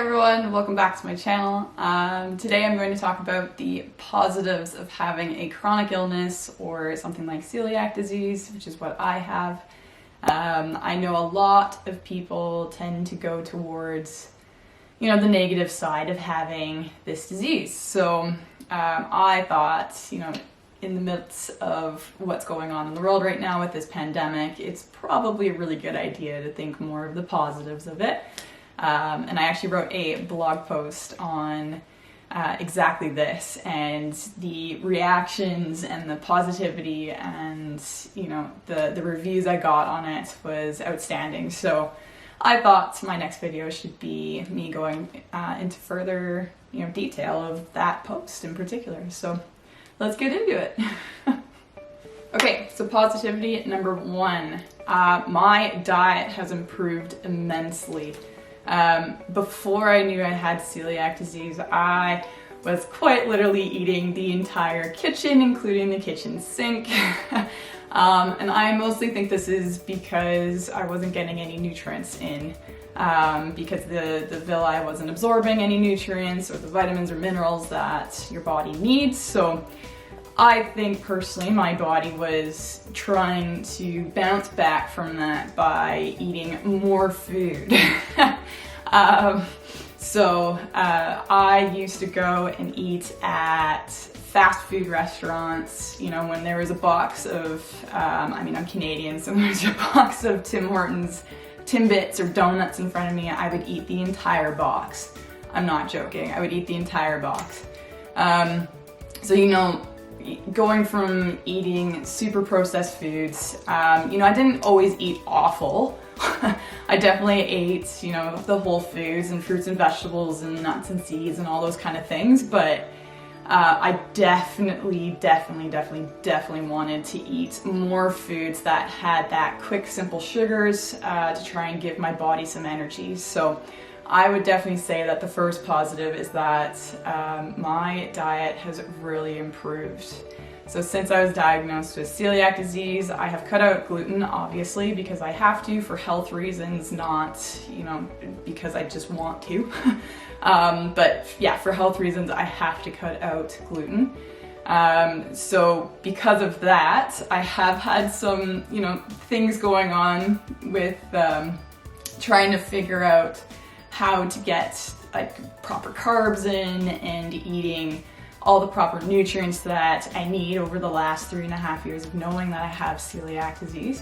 everyone, welcome back to my channel. Today I'm going to talk about the positives of having a chronic illness or something like celiac disease, which is what I have. I know a lot of people tend to go towards, the negative side of having this disease. So I thought, in the midst of what's going on in the world right now with this pandemic, it's probably a really good idea to think more of the positives of it. And I actually wrote a blog post on exactly this, and the reactions and the positivity and the reviews I got on it was outstanding. So I thought my next video should be me going into further detail of that post in particular. So let's get into it. Okay, so positivity number one. My diet has improved immensely. Before I knew I had celiac disease, I was quite literally eating the entire kitchen, including the kitchen sink. And I mostly think this is because I wasn't getting any nutrients in, because the villi wasn't absorbing any nutrients or the vitamins or minerals that your body needs. So I think personally my body was trying to bounce back from that by eating more food. I used to go and eat at fast food restaurants, when there was a box of, I'm Canadian, so there's a box of Tim Hortons Timbits or donuts in front of me, I would eat the entire box. I'm not joking, I would eat the entire box. Going from eating super processed foods, I didn't always eat awful. I definitely ate, the whole foods and fruits and vegetables and nuts and seeds and all those kind of things, but I definitely wanted to eat more foods that had that quick, simple sugars to try and give my body some energy. So I would definitely say that the first positive is that my diet has really improved. So since I was diagnosed with celiac disease, I have cut out gluten, obviously, because I have to for health reasons, not, because I just want to. But yeah, for health reasons, I have to cut out gluten. So because of that, I have had some, things going on with trying to figure out how to get proper carbs in and eating all the proper nutrients that I need over the last 3.5 years of knowing that I have celiac disease.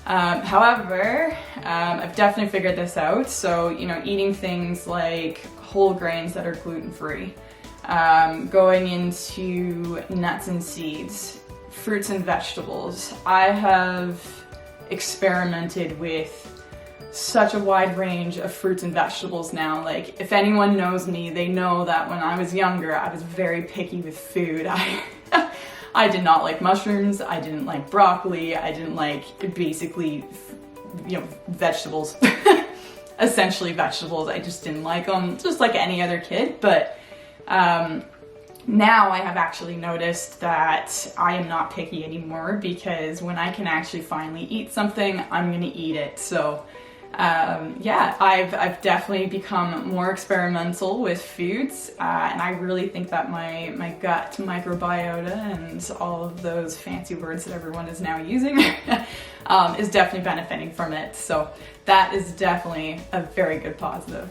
However, I've definitely figured this out. So, eating things like whole grains that are gluten-free, going into nuts and seeds, fruits and vegetables. I have experimented with such a wide range of fruits and vegetables now. Like, if anyone knows me, they know that when I was younger, I was very picky with food. I did not like mushrooms, I didn't like broccoli, I didn't like basically, vegetables. Essentially vegetables, I just didn't like them, just like any other kid. But now I have actually noticed that I am not picky anymore, because when I can actually finally eat something, I'm gonna eat it. So I've definitely become more experimental with foods, and I really think that my gut microbiota and all of those fancy words that everyone is now using is definitely benefiting from it. So that is definitely a very good positive.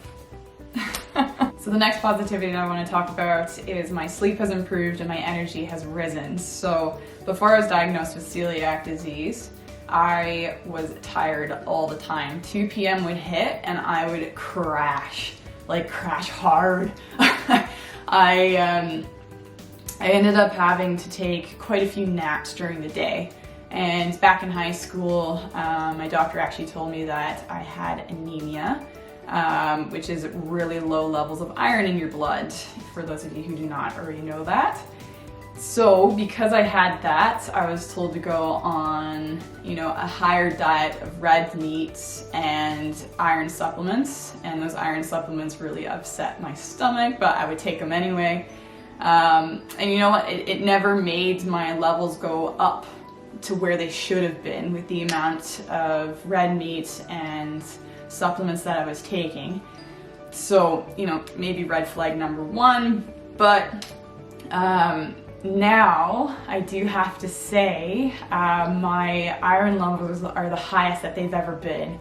So the next positivity that I want to talk about is my sleep has improved and my energy has risen. So before I was diagnosed with celiac disease, I was tired all the time. 2 p.m. would hit and I would crash hard. I ended up having to take quite a few naps during the day. And back in high school, my doctor actually told me that I had anemia, which is really low levels of iron in your blood, for those of you who do not already know that. So because I had that, I was told to go on, a higher diet of red meats and iron supplements. And those iron supplements really upset my stomach, but I would take them anyway. And you know what? It never made my levels go up to where they should have been with the amount of red meat and supplements that I was taking. So, you know, maybe red flag number one, but now I do have to say my iron levels are the highest that they've ever been,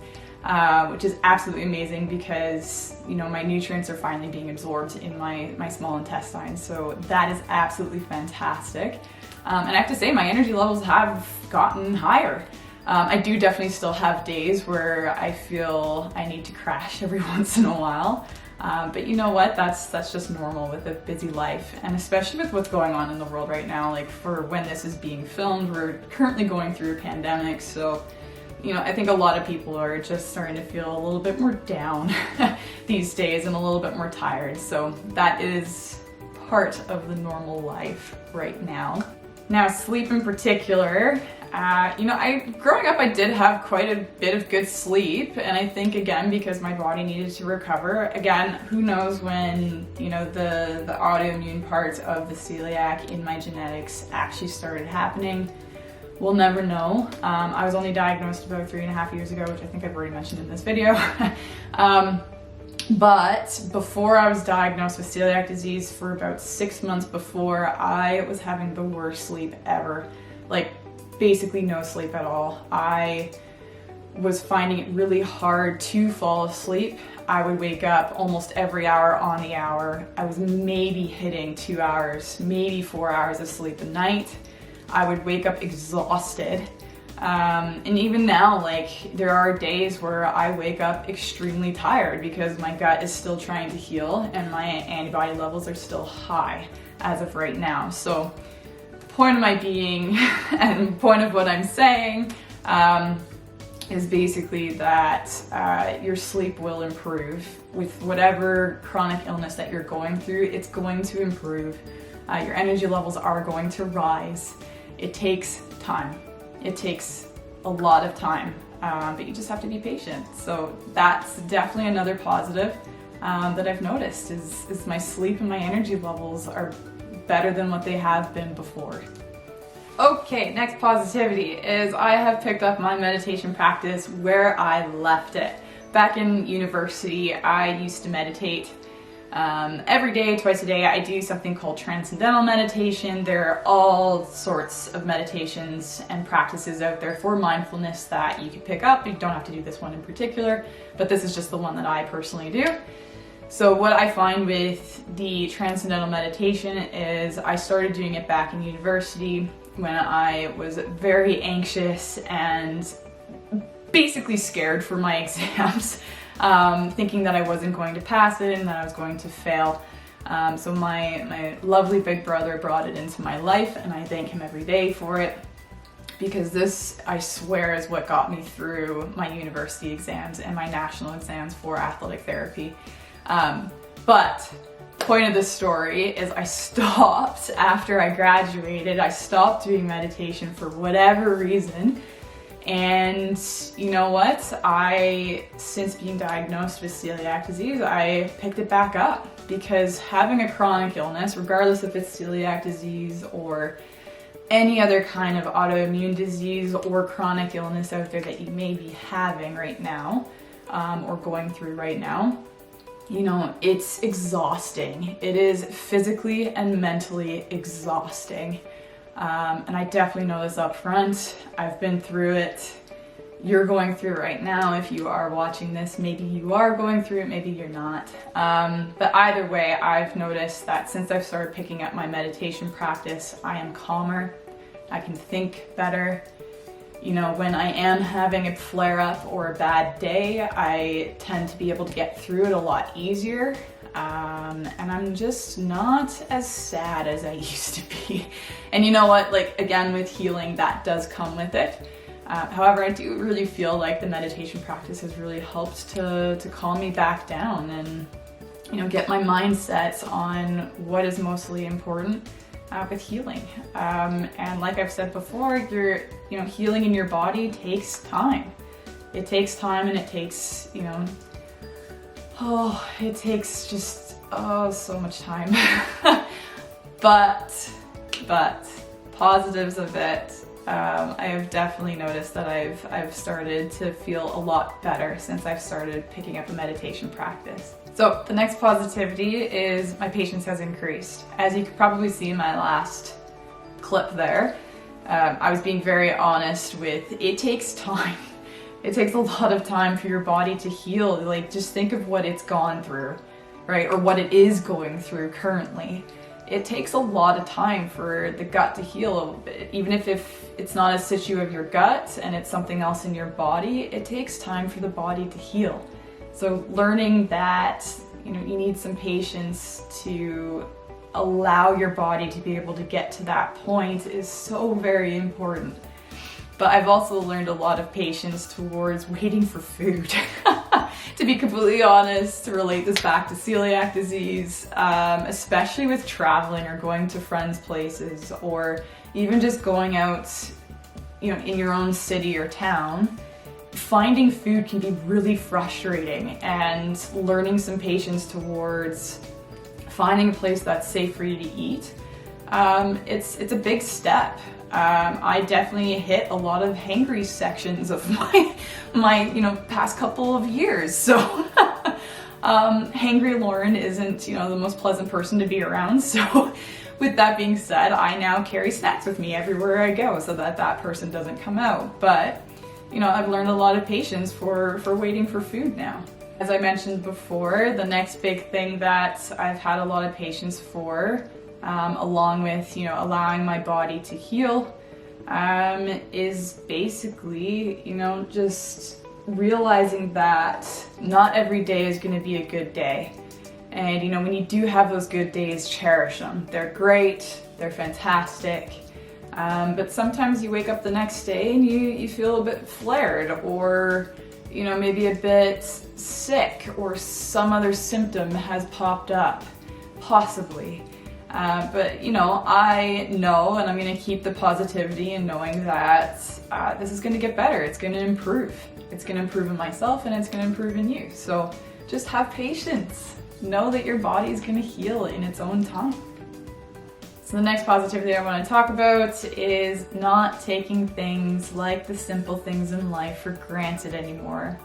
which is absolutely amazing because, you know, my nutrients are finally being absorbed in my small intestine. So that is absolutely fantastic. And I have to say my energy levels have gotten higher. I do definitely still have days where I feel I need to crash every once in a while. But you know what, that's just normal with a busy life, and especially with what's going on in the world right now. Like, for when this is being filmed, we're currently going through a pandemic, so you know, I think a lot of people are just starting to feel a little bit more down these days and a little bit more tired. So that is part of the normal life right now. Now, sleep in particular, you know, growing up I did have quite a bit of good sleep, and I think again because my body needed to recover. Again, who knows when, you know, the autoimmune part of the celiac in my genetics actually started happening. We'll never know. I was only diagnosed about 3.5 years ago, which I think I've already mentioned in this video. But before I was diagnosed with celiac disease, for about 6 months before, I was having the worst sleep ever. Like, basically no sleep at all. I was finding it really hard to fall asleep. I would wake up almost every hour on the hour. I was maybe hitting 2 hours, maybe 4 hours of sleep a night. I would wake up exhausted. And even now, like, there are days where I wake up extremely tired because my gut is still trying to heal and my antibody levels are still high as of right now. So the point of my being and the point of what I'm saying is basically that your sleep will improve with whatever chronic illness that you're going through. It's going to improve. Your energy levels are going to rise. It takes time. It takes a lot of time, but you just have to be patient. So that's definitely another positive that I've noticed is my sleep and my energy levels are better than what they have been before. Okay, next positivity is I have picked up my meditation practice where I left it. Back in university, I used to meditate every day, twice a day. I do something called transcendental meditation. There are all sorts of meditations and practices out there for mindfulness that you can pick up. You don't have to do this one in particular, but this is just the one that I personally do. So what I find with the transcendental meditation is I started doing it back in university when I was very anxious and basically scared for my exams. Thinking that I wasn't going to pass it and that I was going to fail. So my lovely big brother brought it into my life, and I thank him every day for it, because this, I swear, is what got me through my university exams and my national exams for athletic therapy. But point of this story is I stopped after I graduated. I stopped doing meditation for whatever reason. And you know what? Since being diagnosed with celiac disease, I picked it back up, because having a chronic illness, regardless if it's celiac disease or any other kind of autoimmune disease or chronic illness out there that you may be having right now, or going through right now, you know, it's exhausting. It is physically and mentally exhausting. And I definitely know this up front. I've been through it. You're going through it right now. If you are watching this, maybe you are going through it, maybe you're not. But either way, I've noticed that since I've started picking up my meditation practice, I am calmer. I can think better. You know, when I am having a flare-up or a bad day, I tend to be able to get through it a lot easier. And I'm just not as sad as I used to be. And you know what, like, again, with healing, that does come with it. However, I do really feel like the meditation practice has really helped to calm me back down and, you know, get my mindset on what is mostly important with healing. And like I've said before, healing in your body takes time. It takes time, and it takes, you know, it takes just, so much time. But positives of it, I have definitely noticed that I've started to feel a lot better since I've started picking up a meditation practice. So the next positivity is my patience has increased. As you could probably see in my last clip there, I was being very honest with it takes time. It takes a lot of time for your body to heal. Like, just think of what it's gone through, right? Or what it is going through currently. It takes a lot of time for the gut to heal. Even if it's not a situ of your gut and it's something else in your body, it takes time for the body to heal. So learning that, you need some patience to allow your body to be able to get to that point is so very important. But I've also learned a lot of patience towards waiting for food. To be completely honest, to relate this back to celiac disease, especially with traveling or going to friends' places, or even just going out, in your own city or town, finding food can be really frustrating, and learning some patience towards finding a place that's safe for you to eat, it's a big step. I definitely hit a lot of hangry sections of my past couple of years. So hangry Lauren isn't the most pleasant person to be around. So with that being said, I now carry snacks with me everywhere I go so that person doesn't come out. But I've learned a lot of patience for waiting for food now. As I mentioned before, the next big thing that I've had a lot of patience for, along with allowing my body to heal, is basically just realizing that not every day is going to be a good day. And when you do have those good days, cherish them. They're great, they're fantastic. But sometimes you wake up the next day and you feel a bit flared, or maybe a bit sick, or some other symptom has popped up, possibly. But I know, and I'm going to keep the positivity in knowing that this is going to get better. It's going to improve. It's going to improve in myself, and it's going to improve in you. So just have patience. Know that your body is going to heal in its own time. So the next positivity I want to talk about is not taking things like the simple things in life for granted anymore.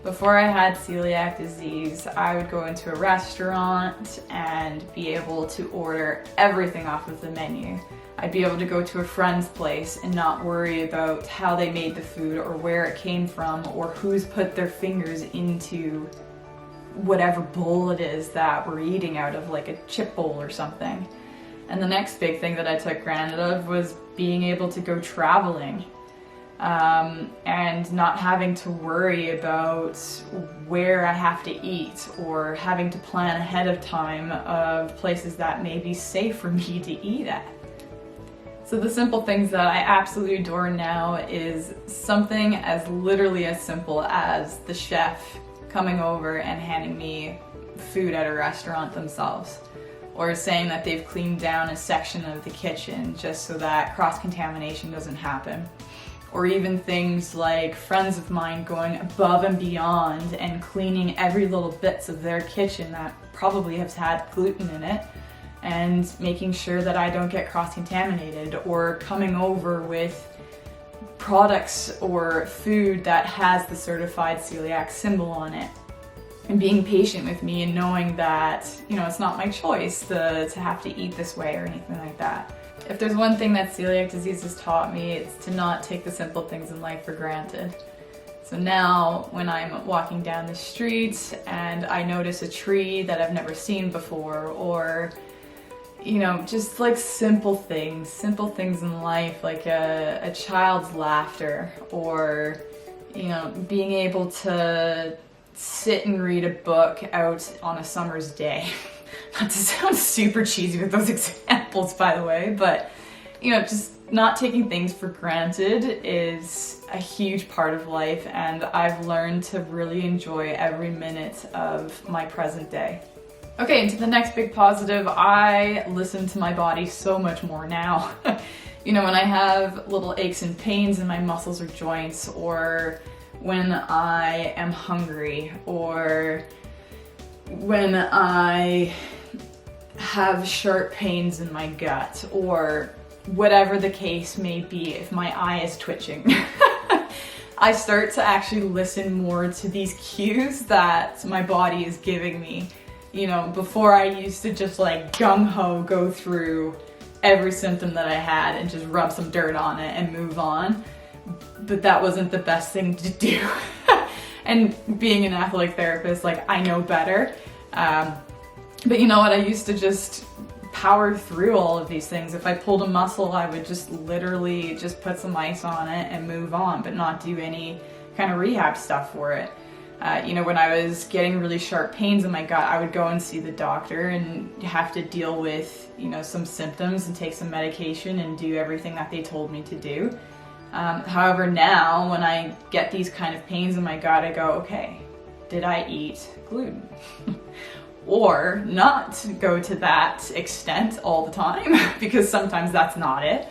Before I had celiac disease, I would go into a restaurant and be able to order everything off of the menu. I'd be able to go to a friend's place and not worry about how they made the food, or where it came from, or who's put their fingers into whatever bowl it is that we're eating out of, like a chip bowl or something. And the next big thing that I took granted of was being able to go traveling. And not having to worry about where I have to eat, or having to plan ahead of time of places that may be safe for me to eat at. So the simple things that I absolutely adore now is something as literally as simple as the chef coming over and handing me food at a restaurant themselves, or saying that they've cleaned down a section of the kitchen just so that cross-contamination doesn't happen. Or even things like friends of mine going above and beyond and cleaning every little bits of their kitchen that probably has had gluten in it, and making sure that I don't get cross-contaminated, or coming over with products or food that has the certified celiac symbol on it, and being patient with me and knowing that it's not my choice to have to eat this way or anything like that. If there's one thing that celiac disease has taught me, it's to not take the simple things in life for granted. So now when I'm walking down the street and I notice a tree that I've never seen before, or just like simple things in life, like a child's laughter, or being able to sit and read a book out on a summer's day. Not to sound super cheesy with those examples, by the way, but just not taking things for granted is a huge part of life, and I've learned to really enjoy every minute of my present day. Okay, and to the next big positive, I listen to my body so much more now. When I have little aches and pains in my muscles or joints, or when I am hungry, or when I have sharp pains in my gut, or whatever the case may be, if my eye is twitching. I start to actually listen more to these cues that my body is giving me, You know, before I used to just like gung-ho go through every symptom that I had and just rub some dirt on it and move on. But that wasn't the best thing to do. And being an athletic therapist, like, I know better. But you know what, I used to just power through all of these things. If I pulled a muscle, I would just literally just put some ice on it and move on, but not do any kind of rehab stuff for it. You know, when I was getting really sharp pains in my gut, I would go and see the doctor and have to deal with, you know, some symptoms and take some medication and do everything that they told me to do. However, now when I get these kind of pains in my gut, I go, okay, did I eat gluten? Or not go to that extent all the time, because sometimes that's not it.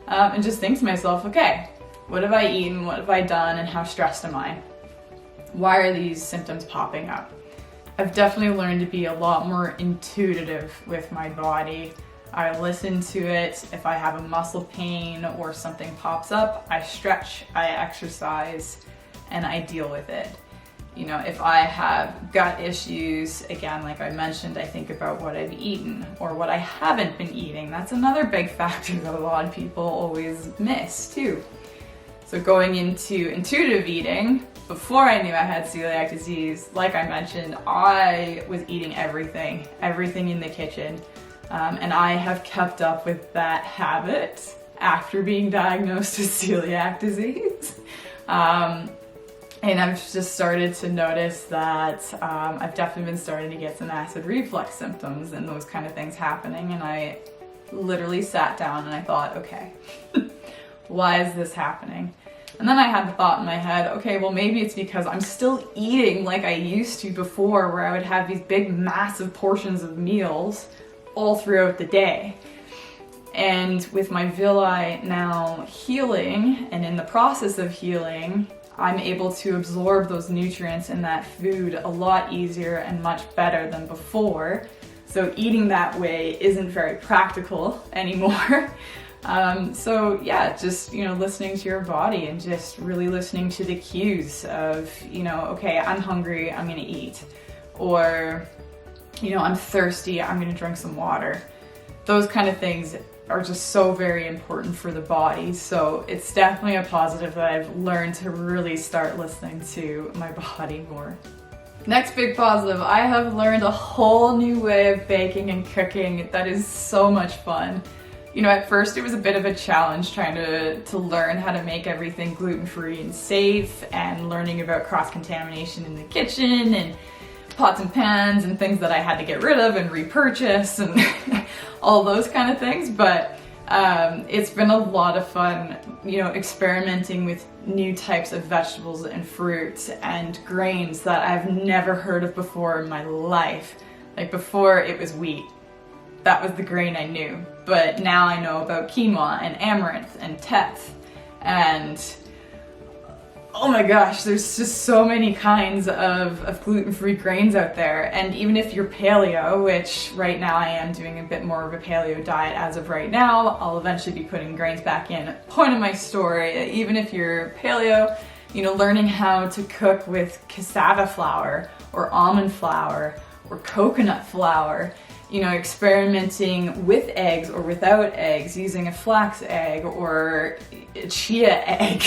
And just think to myself, okay, what have I eaten? What have I done? And how stressed am I? Why are these symptoms popping up? I've definitely learned to be a lot more intuitive with my body. I listen to it. If I have a muscle pain or something pops up, I stretch, I exercise, and I deal with it. You know, if I have gut issues, again, like I mentioned, I think about what I've eaten or what I haven't been eating. That's another big factor that a lot of people always miss too. So going into intuitive eating, before I knew I had celiac disease, like I mentioned, I was eating everything in the kitchen. And I have kept up with that habit after being diagnosed with celiac disease. And I've just started to notice that I've definitely been starting to get some acid reflux symptoms and those kind of things happening. And I literally sat down and I thought, okay, why is this happening? And then I had the thought in my head, okay, well maybe it's because I'm still eating like I used to before, where I would have these big massive portions of meals all throughout the day. And with my villi now healing and in the process of healing, I'm able to absorb those nutrients in that food a lot easier and much better than before. So eating that way isn't very practical anymore. So yeah, just, you know, listening to your body and just really listening to the cues of, you know, okay, I'm hungry, I'm gonna eat. Or, you know, I'm thirsty, I'm gonna drink some water. Those kind of things are just so very important for the body. So it's definitely a positive that I've learned to really start listening to my body more. Next big positive, I have learned a whole new way of baking and cooking that is so much fun. You know, at first it was a bit of a challenge trying to learn how to make everything gluten-free and safe, and learning about cross-contamination in the kitchen and pots and pans and things that I had to get rid of and repurchase and all those kind of things. But it's been a lot of fun, you know, experimenting with new types of vegetables and fruits and grains that I've never heard of before in my life. Like before it was wheat. That was the grain I knew. But now I know about quinoa and amaranth and teff and oh my gosh, there's just so many kinds of gluten-free grains out there. And even if you're paleo, which right now I am doing a bit more of a paleo diet as of right now, I'll eventually be putting grains back in. Point of my story, even if you're paleo, you know, learning how to cook with cassava flour or almond flour or coconut flour, you know, experimenting with eggs or without eggs, using a flax egg or a chia egg.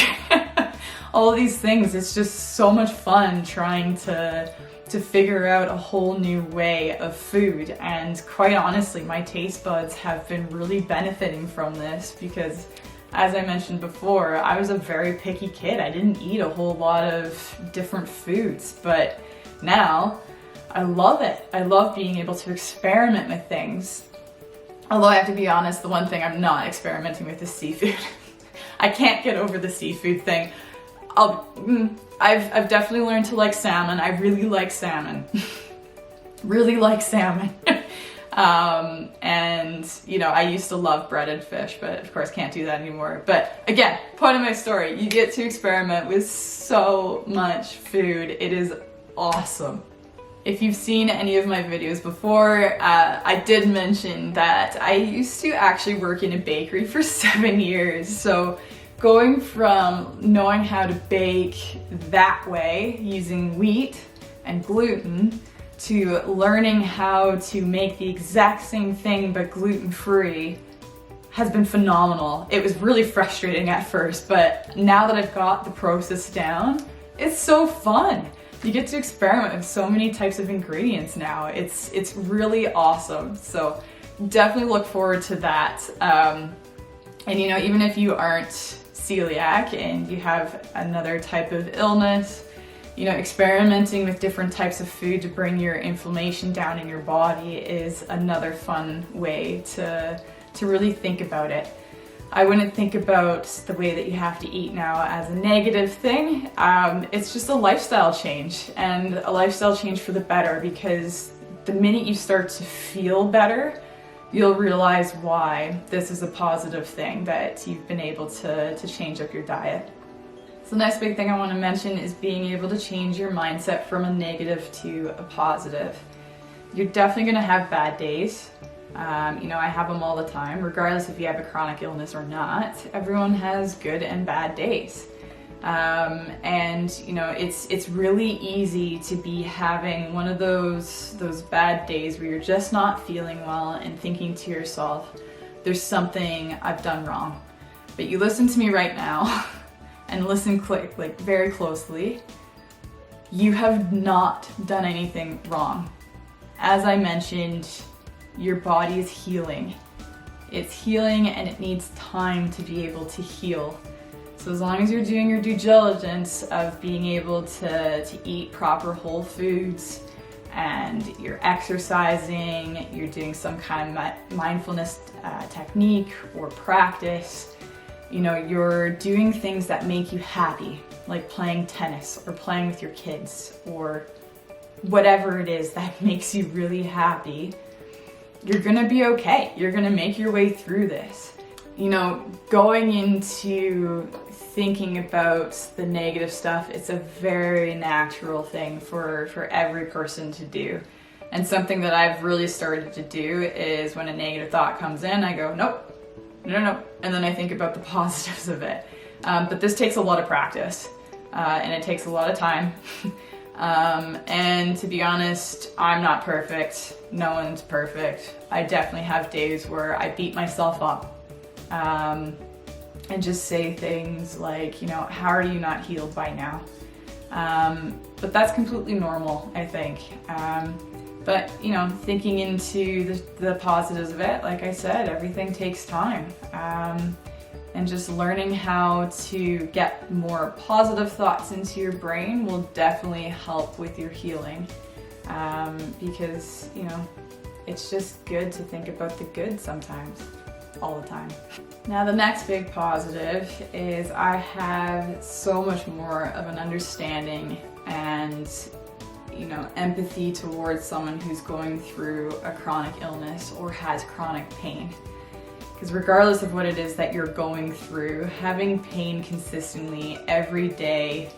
All these things, it's just so much fun trying to figure out a whole new way of food. And quite honestly, my taste buds have been really benefiting from this because, as I mentioned before, I was a very picky kid. I didn't eat a whole lot of different foods, but now I love it. I love being able to experiment with things. Although I have to be honest, the one thing I'm not experimenting with is seafood. I can't get over the seafood thing. I've definitely learned to like salmon. I really like salmon. Really like salmon. And you know, I used to love breaded fish, but of course can't do that anymore. But again, point of my story, you get to experiment with so much food. It is awesome. If you've seen any of my videos before, I did mention that I used to actually work in a bakery for 7 years. So going from knowing how to bake that way using wheat and gluten to learning how to make the exact same thing but gluten-free has been phenomenal. It was really frustrating at first, but now that I've got the process down, it's so fun. You get to experiment with so many types of ingredients now. It's really awesome. So definitely look forward to that. And you know, even if you aren't celiac and you have another type of illness, you know, experimenting with different types of food to bring your inflammation down in your body is another fun way to really think about it. I wouldn't think about the way that you have to eat now as a negative thing. It's just a lifestyle change, and a lifestyle change for the better, because the minute you start to feel better, you'll realize why this is a positive thing that you've been able to change up your diet. So the next big thing I want to mention is being able to change your mindset from a negative to a positive. You're definitely going to have bad days. You know, I have them all the time, regardless if you have a chronic illness or not. Everyone has good and bad days. And you know, it's really easy to be having one of those bad days where you're just not feeling well and thinking to yourself, there's something I've done wrong. But you listen to me right now and listen very closely. You have not done anything wrong. As I mentioned, your body is healing. It's healing and it needs time to be able to heal. So as long as you're doing your due diligence of being able to eat proper whole foods, and you're exercising, you're doing some kind of mindfulness technique or practice, you know, you're doing things that make you happy, like playing tennis or playing with your kids or whatever it is that makes you really happy, you're gonna be okay. You're gonna make your way through this. You know, going into thinking about the negative stuff, it's a very natural thing for every person to do. And something that I've really started to do is when a negative thought comes in, I go, nope, no. And then I think about the positives of it. But this takes a lot of practice and it takes a lot of time. And to be honest, I'm not perfect. No one's perfect. I definitely have days where I beat myself up and just say things like, you know, how are you not healed by now? But that's completely normal, I think. But, you know, thinking into the positives of it, like I said, everything takes time. And just learning how to get more positive thoughts into your brain will definitely help with your healing. Because, you know, it's just good to think about the good sometimes, all the time. Now the next big positive is I have so much more of an understanding and, you know, empathy towards someone who's going through a chronic illness or has chronic pain. Because regardless of what it is that you're going through, having pain consistently every day,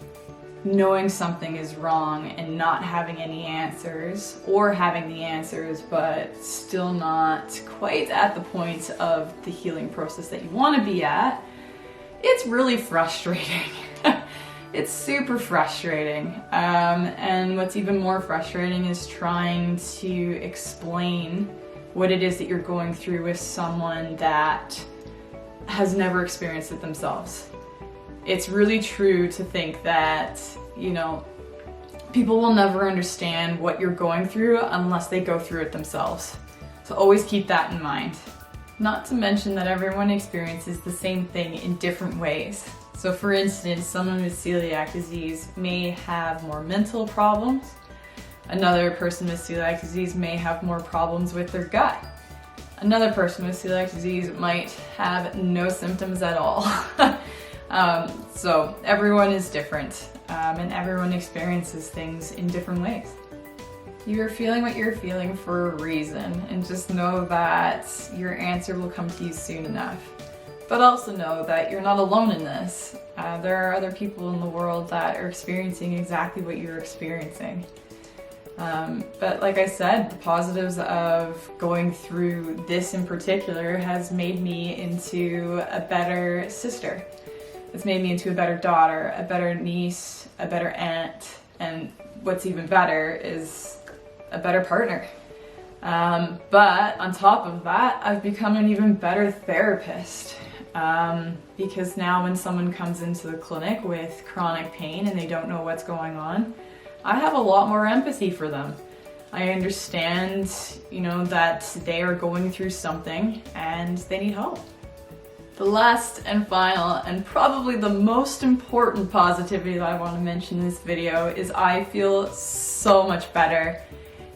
knowing something is wrong and not having any answers, or having the answers but still not quite at the point of the healing process that you want to be at, it's really frustrating. It's super frustrating. And what's even more frustrating is trying to explain what it is that you're going through with someone that has never experienced it themselves. It's really true to think that, you know, people will never understand what you're going through unless they go through it themselves. So always keep that in mind. Not to mention that everyone experiences the same thing in different ways. So for instance, someone with celiac disease may have more mental problems. Another person with celiac disease may have more problems with their gut. Another person with celiac disease might have no symptoms at all. So everyone is different, and everyone experiences things in different ways. You're feeling what you're feeling for a reason, and just know that your answer will come to you soon enough. But also know that you're not alone in this. There are other people in the world that are experiencing exactly what you're experiencing. But like I said, the positives of going through this in particular has made me into a better sister. It's made me into a better daughter, a better niece, a better aunt, and what's even better is a better partner. But on top of that, I've become an even better therapist. Because now when someone comes into the clinic with chronic pain and they don't know what's going on, I have a lot more empathy for them. I understand, that they are going through something and they need help. The last and final, and probably the most important positivity that I want to mention in this video is I feel so much better,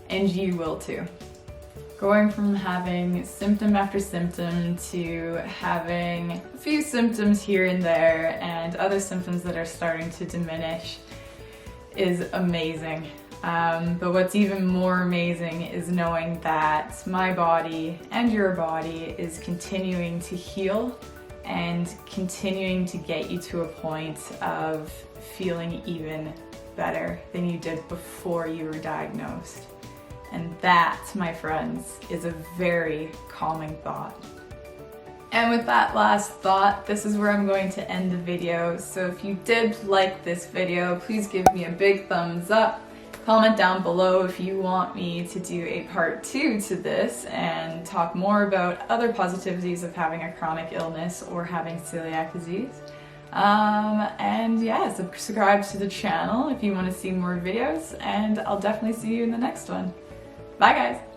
and you will too. Going from having symptom after symptom to having a few symptoms here and there and other symptoms that are starting to diminish is amazing. But what's even more amazing is knowing that my body and your body is continuing to heal and continuing to get you to a point of feeling even better than you did before you were diagnosed. And that, my friends, is a very calming thought. And with that last thought, this is where I'm going to end the video. So if you did like this video, please give me a big thumbs up. Comment down below if you want me to do a part 2 to this and talk more about other positivities of having a chronic illness or having celiac disease. And yeah, subscribe to the channel if you want to see more videos, and I'll definitely see you in the next one. Bye guys!